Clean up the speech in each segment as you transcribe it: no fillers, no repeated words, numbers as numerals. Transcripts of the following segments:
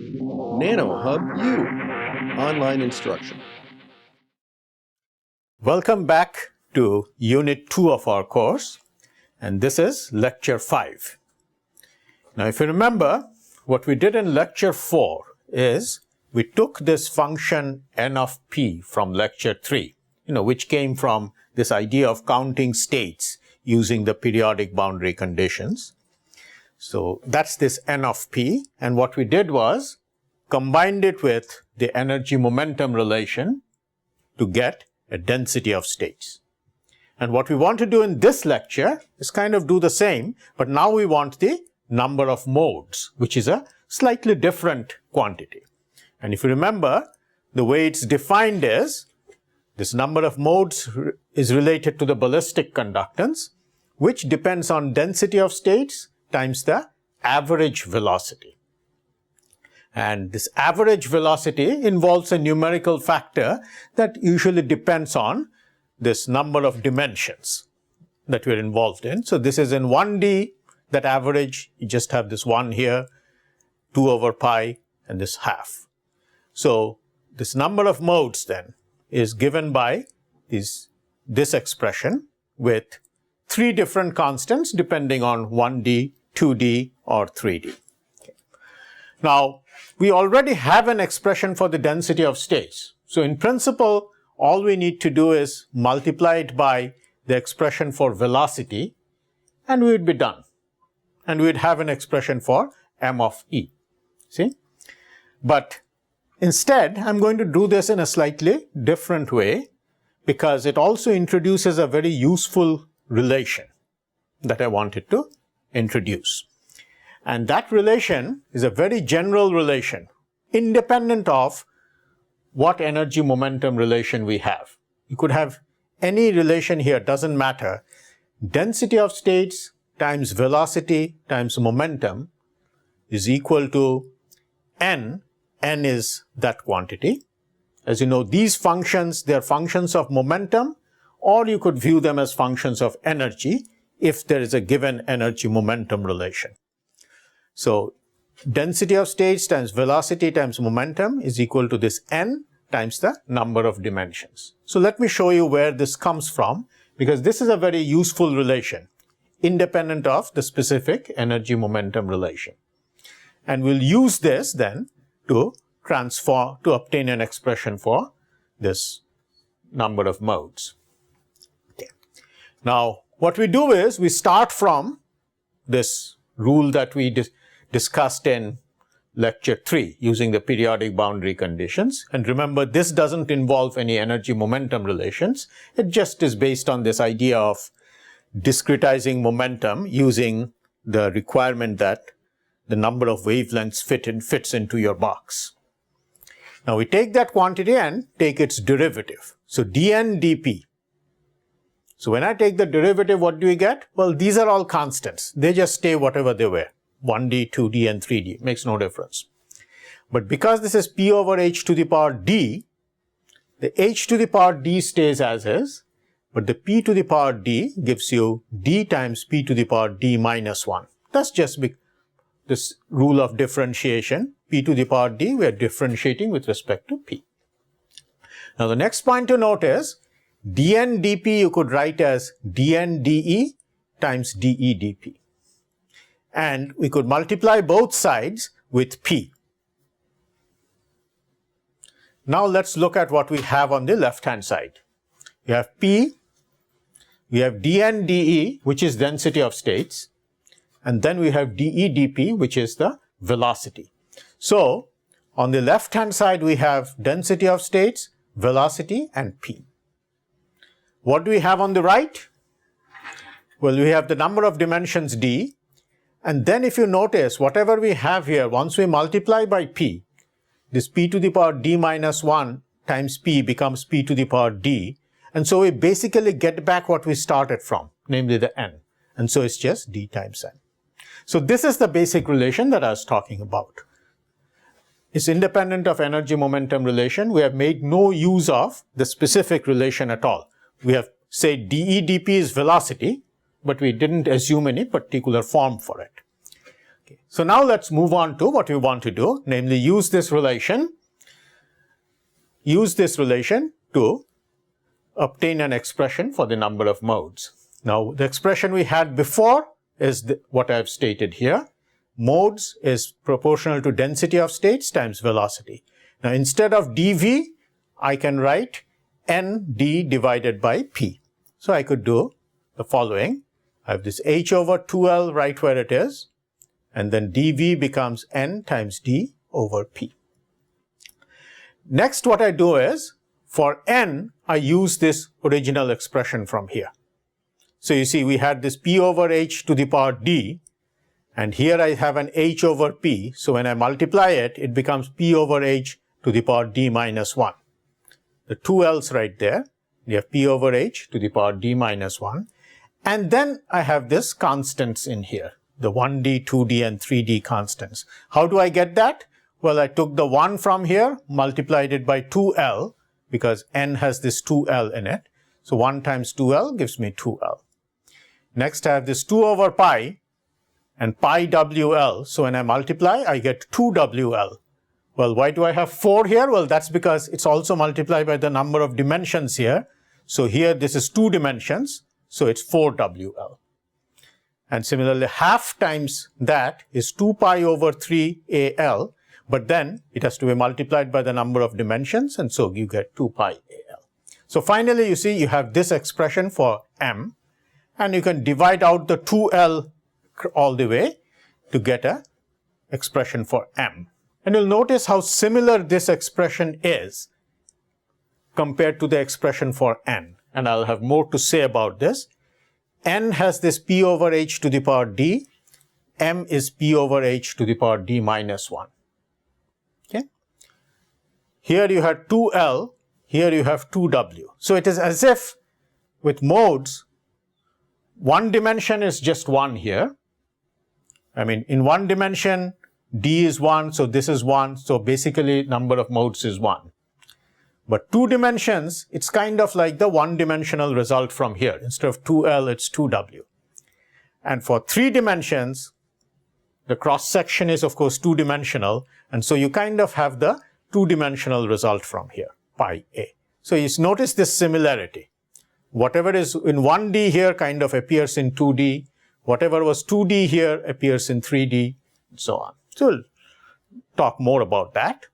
NanoHub U, online instruction. Welcome back to Unit 2 of our course, and this is Lecture 5. Now, if you remember, what we did in Lecture 4 is we took this function n of p from Lecture 3, which came from this idea of counting states using the periodic boundary conditions. So that's this n of p, and what we did was combined it with the energy momentum relation to get a density of states. And what we want to do in this lecture is kind of do the same, but now we want the number of modes, which is a slightly different quantity. And if you remember, the way it's defined is this number of modes is related to the ballistic conductance, which depends on density of states times the average velocity. And this average velocity involves a numerical factor that usually depends on this number of dimensions that we're involved in. So this is in 1D, that average, you just have this 1 here, 2 over pi, and this half. So this number of modes then is given by this expression with 3 different constants depending on 1D, 2D, or 3D. Okay. Now, we already have an expression for the density of states. So in principle, all we need to do is multiply it by the expression for velocity, and we would be done. And we'd have an expression for m of e. See? But instead, I'm going to do this in a slightly different way because it also introduces a very useful relation that I wanted to introduce. And that relation is a very general relation, independent of what energy momentum relation we have. You could have any relation here, doesn't matter. Density of states times velocity times momentum is equal to n. N is that quantity. As you know, these functions, they are functions of momentum, or you could view them as functions of energy if there is a given energy momentum relation. So density of states times velocity times momentum is equal to this n times the number of dimensions. So let me show you where this comes from, because this is a very useful relation, independent of the specific energy momentum relation. And we'll use this then to obtain an expression for this number of modes. Okay. Now, what we do is we start from this rule that we discussed in Lecture 3 using the periodic boundary conditions. And remember, this doesn't involve any energy momentum relations. It just is based on this idea of discretizing momentum using the requirement that the number of wavelengths fits into your box. Now we take that quantity and take its derivative. So dn dp. So when I take the derivative, what do we get? Well, these are all constants. They just stay whatever they were. 1D, 2D, and 3D. Makes no difference. But because this is p over h to the power d, the h to the power d stays as is, but the p to the power d gives you d times p to the power d minus 1. That's just this rule of differentiation. P to the power d, we are differentiating with respect to p. Now the next point to note is dn dp you could write as dn de times de dp. And we could multiply both sides with p. Now let's look at what we have on the left-hand side. We have p, we have dn de, which is density of states, and then we have de dp, which is the velocity. So on the left-hand side, we have density of states, velocity, and p. What do we have on the right? Well, we have the number of dimensions d, and then if you notice, whatever we have here, once we multiply by p, this p to the power d minus 1 times p becomes p to the power d, and so we basically get back what we started from, namely the n, and so it's just d times n. So this is the basic relation that I was talking about. It's independent of energy momentum relation. We have made no use of the specific relation at all. We have said de dp is velocity, but we didn't assume any particular form for it. So now let's move on to what we want to do, namely use this relation to obtain an expression for the number of modes. Now the expression we had before is what I've stated here. Modes is proportional to density of states times velocity. Now instead of dv, I can write nd divided by p. So I could do the following. I have this h over 2l right where it is, and then dv becomes n times d over p. Next what I do is, for n, I use this original expression from here. So you see we had this p over h to the power d, and here I have an h over p. So when I multiply it, it becomes p over h to the power d minus 1. The two l's right there. You have p over h to the power d minus 1. And then I have this constants in here, the 1d, 2d, and 3d constants. How do I get that? Well, I took the 1 from here, multiplied it by 2l, because n has this 2l in it. So 1 times 2l gives me 2l. Next, I have this 2 over pi and pi wl. So when I multiply, I get 2wl. Well, why do I have 4 here? Well, that's because it's also multiplied by the number of dimensions here. So here this is 2 dimensions, so it's 4wl. And similarly, half times that is 2 pi over 3al, but then it has to be multiplied by the number of dimensions, and so you get 2 pi al. So finally, you see you have this expression for m, and you can divide out the 2l all the way to get an expression for m. And you'll notice how similar this expression is compared to the expression for n. And I'll have more to say about this. N has this p over h to the power d. M is p over h to the power d minus 1. Okay. Here you have 2l. Here you have 2w. So it is as if with modes, one dimension is just 1 here. I mean, in one dimension, d is 1, so this is 1. So basically, number of modes is 1. But 2 dimensions, it's kind of like the one-dimensional result from here. Instead of 2l, it's 2w. And for 3 dimensions, the cross-section is, of course, 2-dimensional. And so you kind of have the 2-dimensional result from here, pi a. So you notice this similarity. Whatever is in 1D here kind of appears in 2D. Whatever was 2D here appears in 3D, and so on. So we'll talk more about that.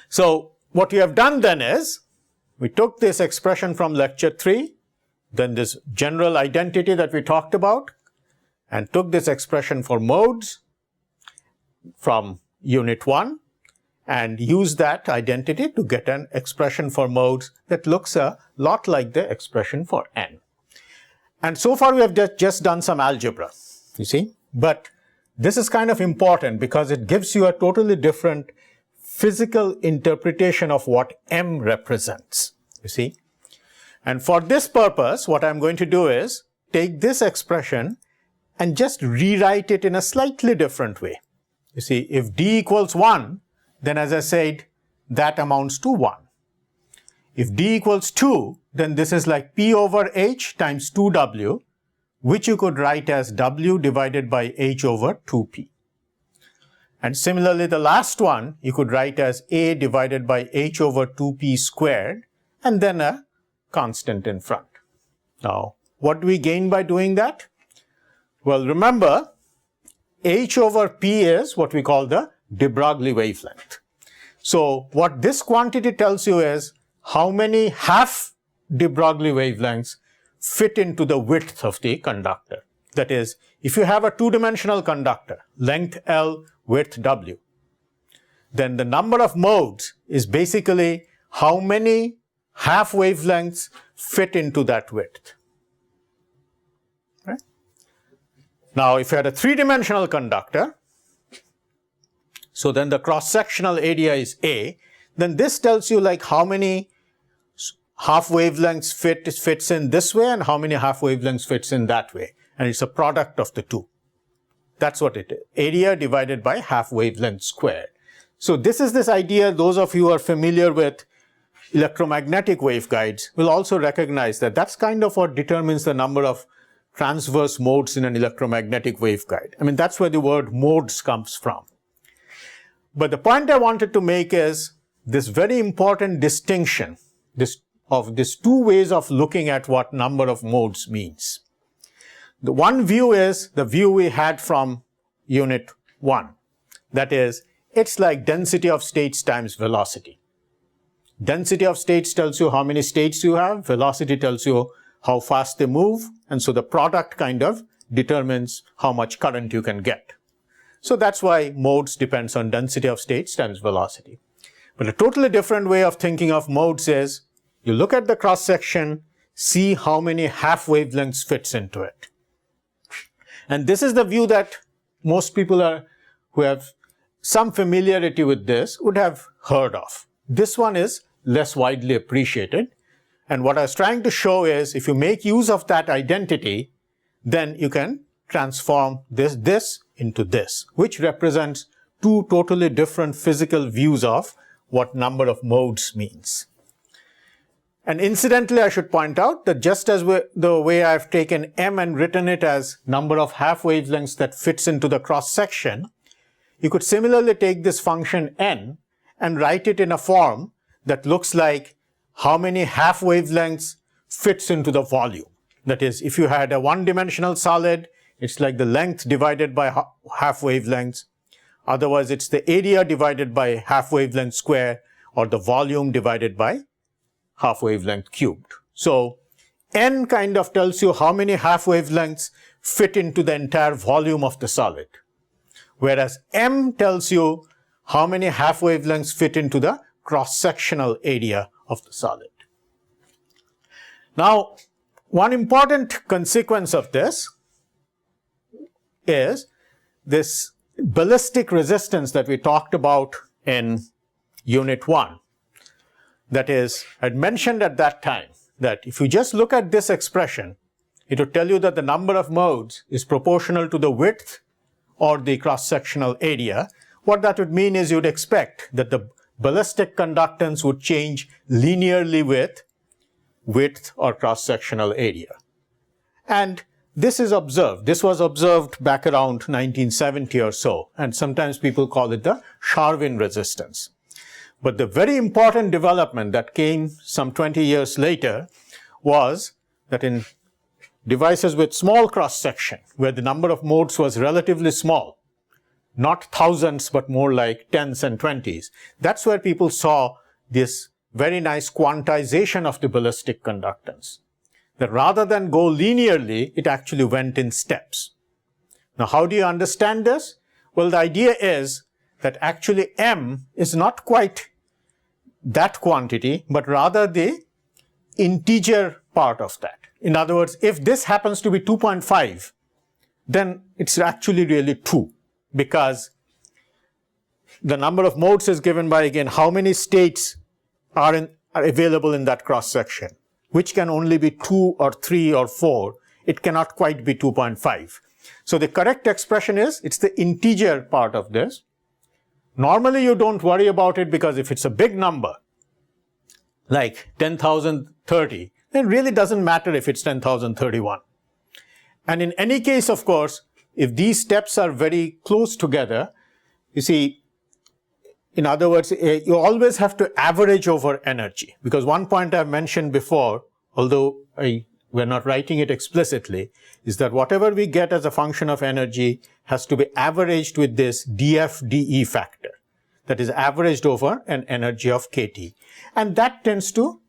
So what we have done then is, we took this expression from lecture 3, then this general identity that we talked about, and took this expression for modes from unit 1, and used that identity to get an expression for modes that looks a lot like the expression for n. And so far we have just done some algebra, you see. But this is kind of important because it gives you a totally different physical interpretation of what m represents, you see. And for this purpose, what I'm going to do is take this expression and just rewrite it in a slightly different way. You see, if d equals 1, then as I said, that amounts to 1. If d equals 2, then this is like p over h times 2w, which you could write as w divided by h over 2p. And similarly, the last one you could write as a divided by h over 2p squared, and then a constant in front. Now, what do we gain by doing that? Well, remember, h over p is what we call the de Broglie wavelength. So what this quantity tells you is how many half de Broglie wavelengths fit into the width of the conductor. That is, if you have a two-dimensional conductor, length L, width W, then the number of modes is basically how many half wavelengths fit into that width. Right? Now, if you had a three-dimensional conductor, so then the cross-sectional area is A, then this tells you like how many half wavelengths fits in this way and how many half wavelengths fits in that way. And it's a product of the two. That's what it is. Area divided by half wavelength squared. So this is this idea, those of you who are familiar with electromagnetic waveguides will also recognize that that's kind of what determines the number of transverse modes in an electromagnetic waveguide. I mean, that's where the word modes comes from. But the point I wanted to make is this very important distinction of these two ways of looking at what number of modes means. The one view is the view we had from unit 1. That is, it's like density of states times velocity. Density of states tells you how many states you have, velocity tells you how fast they move, and so the product kind of determines how much current you can get. So that's why modes depends on density of states times velocity. But a totally different way of thinking of modes is you look at the cross section, see how many half wavelengths fits into it. And this is the view that most people who have some familiarity with this would have heard of. This one is less widely appreciated. And what I was trying to show is if you make use of that identity, then you can transform this into this, which represents two totally different physical views of what number of modes means. And incidentally, I should point out that just as the way I've taken m and written it as number of half wavelengths that fits into the cross section, you could similarly take this function n and write it in a form that looks like how many half wavelengths fits into the volume. That is, if you had a one-dimensional solid, it's like the length divided by half wavelengths. Otherwise, it's the area divided by half wavelength square, or the volume divided by half wavelength cubed. So n kind of tells you how many half wavelengths fit into the entire volume of the solid, whereas m tells you how many half wavelengths fit into the cross-sectional area of the solid. Now, one important consequence of this is this ballistic resistance that we talked about in unit 1. That is, I'd mentioned at that time that if you just look at this expression, it would tell you that the number of modes is proportional to the width or the cross-sectional area. What that would mean is you'd expect that the ballistic conductance would change linearly with width or cross-sectional area. And this is observed. This was observed back around 1970 or so, and sometimes people call it the Charvin resistance. But the very important development that came some 20 years later was that in devices with small cross-section, where the number of modes was relatively small, not thousands, but more like tens and twenties, that's where people saw this very nice quantization of the ballistic conductance. That rather than go linearly, it actually went in steps. Now, how do you understand this? Well, the idea is that actually m is not quite that quantity, but rather the integer part of that. In other words, if this happens to be 2.5, then it's actually really 2, because the number of modes is given by, again, how many states are available in that cross-section, which can only be 2 or 3 or 4. It cannot quite be 2.5. So the correct expression is, it's the integer part of this. Normally, you don't worry about it because if it's a big number, like 10,030, it really doesn't matter if it's 10,031. And in any case, of course, if these steps are very close together, you see, in other words, you always have to average over energy. Because one point I've mentioned before, although we're not writing it explicitly, is that whatever we get as a function of energy has to be averaged with this dF/dE factor. That is averaged over an energy of kT. And that tends to,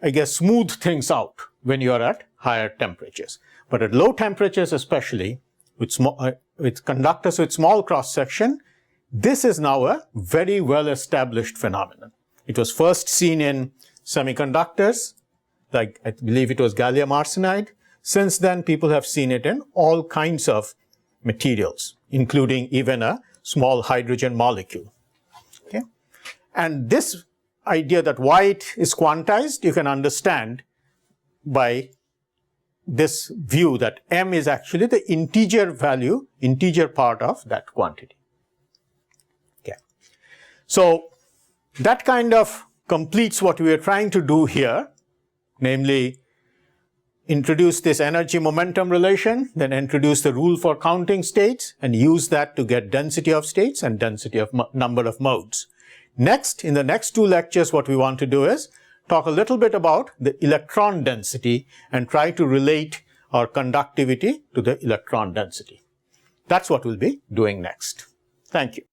I guess, smooth things out when you're at higher temperatures. But at low temperatures especially, with conductors with small cross-section, this is now a very well-established phenomenon. It was first seen in semiconductors, like I believe it was gallium arsenide. Since then, people have seen it in all kinds of materials, including even a small hydrogen molecule. Okay? And this idea that why it is quantized, you can understand by this view that m is actually the integer value, integer part of that quantity. Okay. So that kind of completes what we are trying to do here, namely, introduce this energy momentum relation, then introduce the rule for counting states, and use that to get density of states and density of number of modes. Next, in the next 2 lectures, what we want to do is talk a little bit about the electron density and try to relate our conductivity to the electron density. That's what we'll be doing next. Thank you.